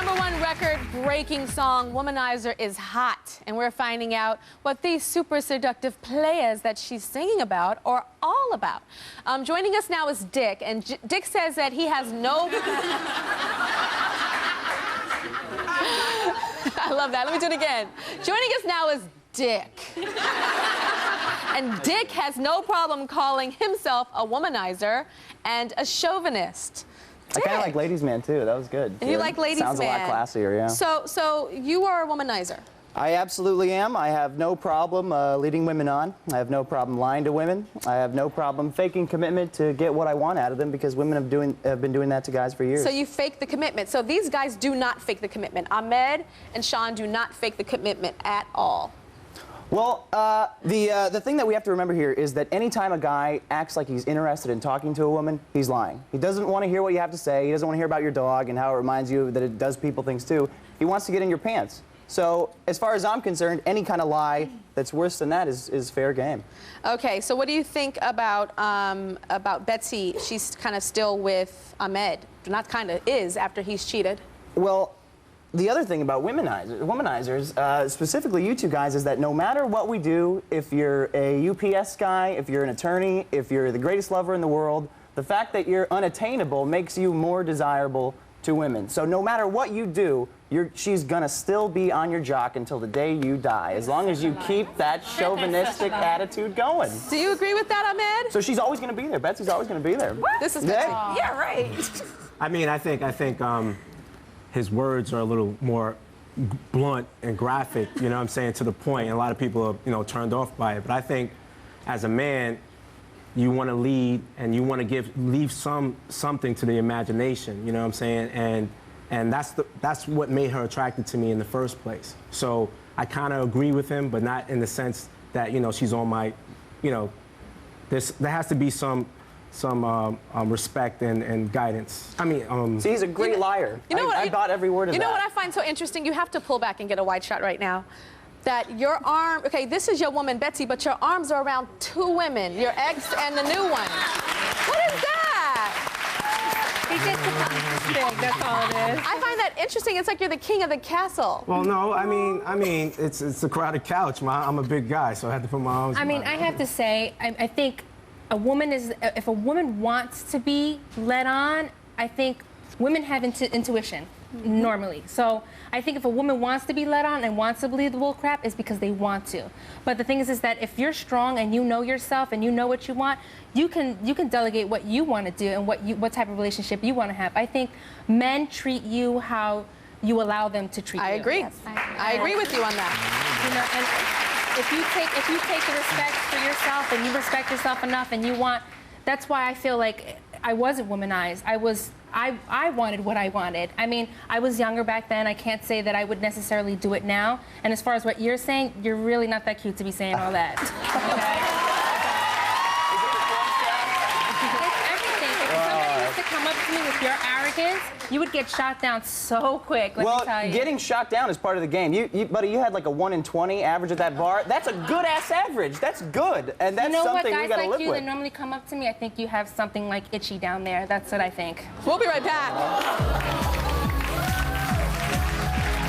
#1 record-breaking song, Womanizer, is hot. And we're finding out what these super seductive players that she's singing about are all about. Joining us now is Dick. And Dick says that he has no... I love that. Let me do it again. Joining us now is Dick. And Dick has no problem calling himself a womanizer and a chauvinist. I kind of like Ladies Man, too. That was good. You like Ladies Man. Sounds a lot classier, yeah. So you are a womanizer? I absolutely am. I have no problem leading women on. I have no problem lying to women. I have no problem faking commitment to get what I want out of them, because women have been doing that to guys for years. So you fake the commitment. So these guys do not fake the commitment. Ahmed and Sean do not fake the commitment at all. Well, the thing that we have to remember here is that anytime a guy acts like he's interested in talking to a woman, he's lying. He doesn't want to hear what you have to say. He doesn't want to hear about your dog and how it reminds you that it does people things too. He wants to get in your pants. So as far as I'm concerned, any kind of lie that's worse than that is fair game. Okay, so what do you think about Betsy? She's kind of still with Ahmed. Not kind of, is, after he's cheated. Well, the other thing about womanizers, specifically you two guys, is that no matter what we do, if you're a UPS guy, if you're an attorney, if you're the greatest lover in the world, the fact that you're unattainable makes you more desirable to women. So no matter what you do, she's gonna still be on your jock until the day you die, as long as you keep that chauvinistic attitude going. Do you agree with that, Ahmed? So she's always gonna be there. Betsy's always gonna be there. What? This is Betsy. Yeah, right. I mean, I think his words are a little more blunt and graphic, you know what I'm saying, to the point, and a lot of people are, you know, turned off by it. But I think as a man, you want to lead and you want to leave something to the imagination, you know what I'm saying? And that's what made her attracted to me in the first place. So I kind of agree with him, but not in the sense that, you know, she's on my, you know, there has to be some respect and guidance. I mean, see, he's a great liar. You know what? I bought every word of that. You know what I find so interesting? You have to pull back and get a wide shot right now. That your arm, okay, this is your woman, Betsy, but your arms are around 2 women, your ex and the new one. What is that? He gets the big, that's all it is. I find that interesting. It's like you're the king of the castle. Well, no, I mean, it's a crowded couch. I'm a big guy, so I had to put my arms I mean, I have to say, I think if a woman wants to be led on, I think women have intuition, normally. So I think if a woman wants to be led on and wants to believe the bull crap, it's because they want to. But the thing is that if you're strong and you know yourself and you know what you want, you can delegate what you want to do and what type of relationship you want to have. I think men treat you how you allow them to treat you. I agree. Yes. I agree with you on that. You know, and if you take the respect for yourself and you respect yourself enough and you want, that's why I feel like I wasn't womanized. I wanted what I wanted. I mean, I was younger back then. I can't say that I would necessarily do it now. And as far as what you're saying, you're really not that cute to be saying all that. Okay? To come up to me with your arrogance, you would get shot down so quick, let me tell you. Getting shot down is part of the game. Buddy, you had like a 1 in 20 average at that bar. That's a good-ass average. That's good, and that's something we gotta live with. You know what, guys like you that normally come up to me, I think you have something like itchy down there. That's what I think. We'll be right back.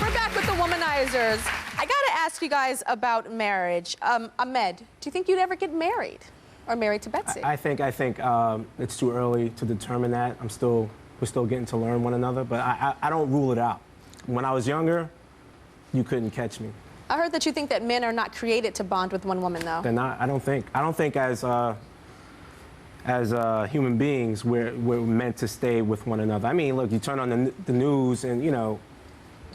We're back with the Womanizers. I gotta ask you guys about marriage. Ahmed, do you think you'd ever get married? Or married to Betsy? I think it's too early to determine that. We're still getting to learn one another, but I don't rule it out. When I was younger, you couldn't catch me. I heard that you think that men are not created to bond with one woman, though. They're not. I don't think as human beings we're meant to stay with one another. I mean, look, you turn on the news and, you know,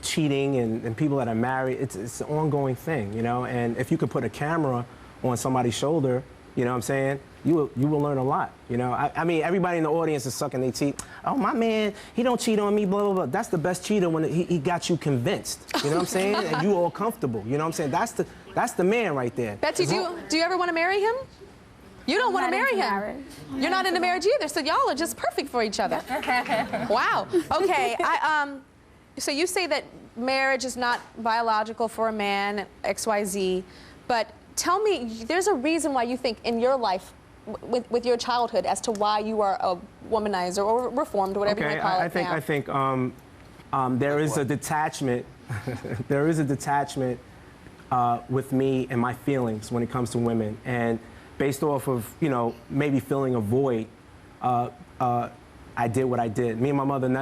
cheating and people that are married, it's an ongoing thing, you know. And if you could put a camera on somebody's shoulder, you know what I'm saying? You will learn a lot, you know? I mean, everybody in the audience is sucking their teeth. Oh, my man, he don't cheat on me, blah, blah, blah. That's the best cheater when he got you convinced, you know what I'm saying? And you all comfortable, you know what I'm saying? That's the man right there. Betsy, do you ever want to marry him? You don't want to marry him. Marriage. You're not into marriage either, so y'all are just perfect for each other. Wow. Okay, so you say that marriage is not biological for a man, XYZ, but tell me, there's a reason why you think in your life, with your childhood, as to why you are a womanizer or reformed, whatever you might call it now. I think There is a detachment. There is a detachment with me and my feelings when it comes to women, and based off of maybe feeling a void, I did what I did. Me and my mother,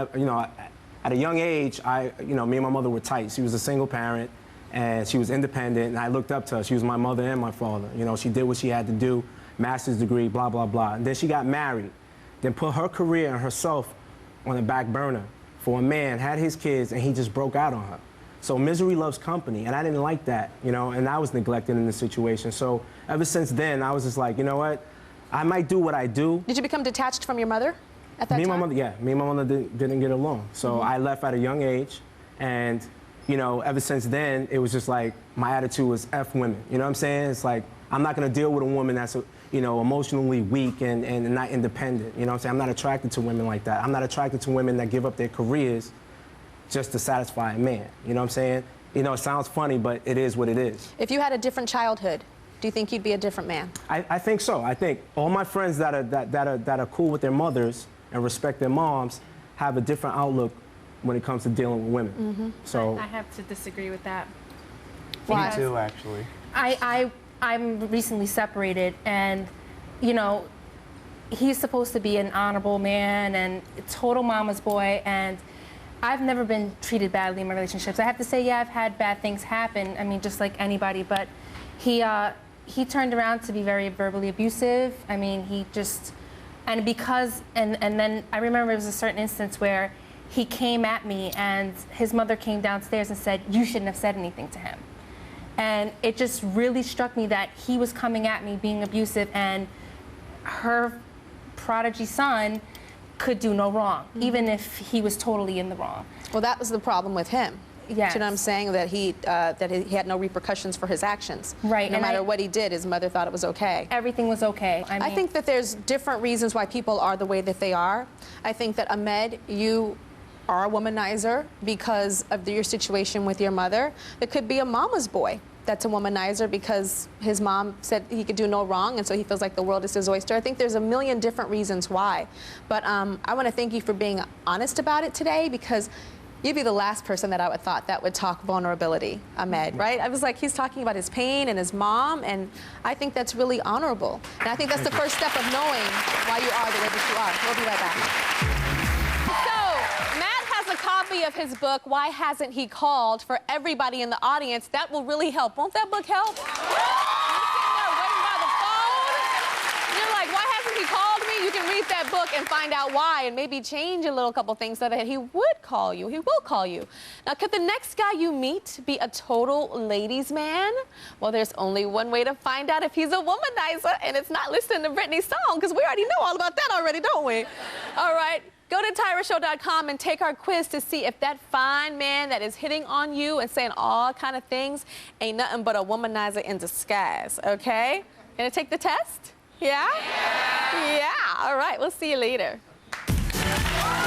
at a young age, me and my mother were tight. She was a single parent, and she was independent, and I looked up to her. She was my mother and my father. She did what she had to do, master's degree, blah, blah, blah. And then she got married, then put her career and herself on the back burner for a man, had his kids, and he just broke out on her. So misery loves company, and I didn't like that, and I was neglected in the situation. So ever since then, I was just like, you know what? I might do what I do. Did you become detached from your mother at that time? Me and my mother didn't get along. So I left at a young age, and ever since then, it was just like my attitude was F women. You know what I'm saying? It's like, I'm not gonna deal with a woman that's emotionally weak and not independent. You know what I'm saying? I'm not attracted to women like that. I'm not attracted to women that give up their careers just to satisfy a man. You know what I'm saying? It sounds funny, but it is what it is. If you had a different childhood, do you think you'd be a different man? I think so. I think all my friends that are cool with their mothers and respect their moms have a different outlook when it comes to dealing with women. So I have to disagree with that. Me too, actually. I'm recently separated, and he's supposed to be an honorable man and a total mama's boy, and I've never been treated badly in my relationships. I have to say, yeah, I've had bad things happen. I mean, just like anybody, but he turned around to be very verbally abusive. I mean, he just, and then I remember there was a certain instance where he came at me, and his mother came downstairs and said, "You shouldn't have said anything to him." And it just really struck me that he was coming at me being abusive, and her prodigy son could do no wrong, even if he was totally in the wrong. Well, that was the problem with him. Yes. Do you know what I'm saying? That he had no repercussions for his actions. Right. No matter what he did, his mother thought it was okay. Everything was okay. I think that there's different reasons why people are the way that they are. I think that, Ahmed, you are a womanizer because of your situation with your mother. There could be a mama's boy that's a womanizer because his mom said he could do no wrong, and so he feels like the world is his oyster. I think there's a million different reasons why. But I want to thank you for being honest about it today, because you'd be the last person that I would thought that would talk vulnerability, Ahmed, right? I was like, he's talking about his pain and his mom, and I think that's really honorable. And I think that's the first step of knowing why you are the way that you are. We'll be right back. A copy of his book, Why Hasn't He Called, for everybody in the audience. That will really help. Won't that book help? You're sitting there waiting by the phone. You're like, why hasn't he called me? You can read that book and find out why, and maybe change a little couple things so that he would call you. He will call you. Now, could the next guy you meet be a total ladies' man? Well, there's only one way to find out if he's a womanizer, and it's not listening to Britney's song, because we already know all about that already, don't we? All right. Go to TyraShow.com and take our quiz to see if that fine man that is hitting on you and saying all kind of things ain't nothing but a womanizer in disguise, okay? Gonna take the test? Yeah? Yeah. All right, we'll see you later.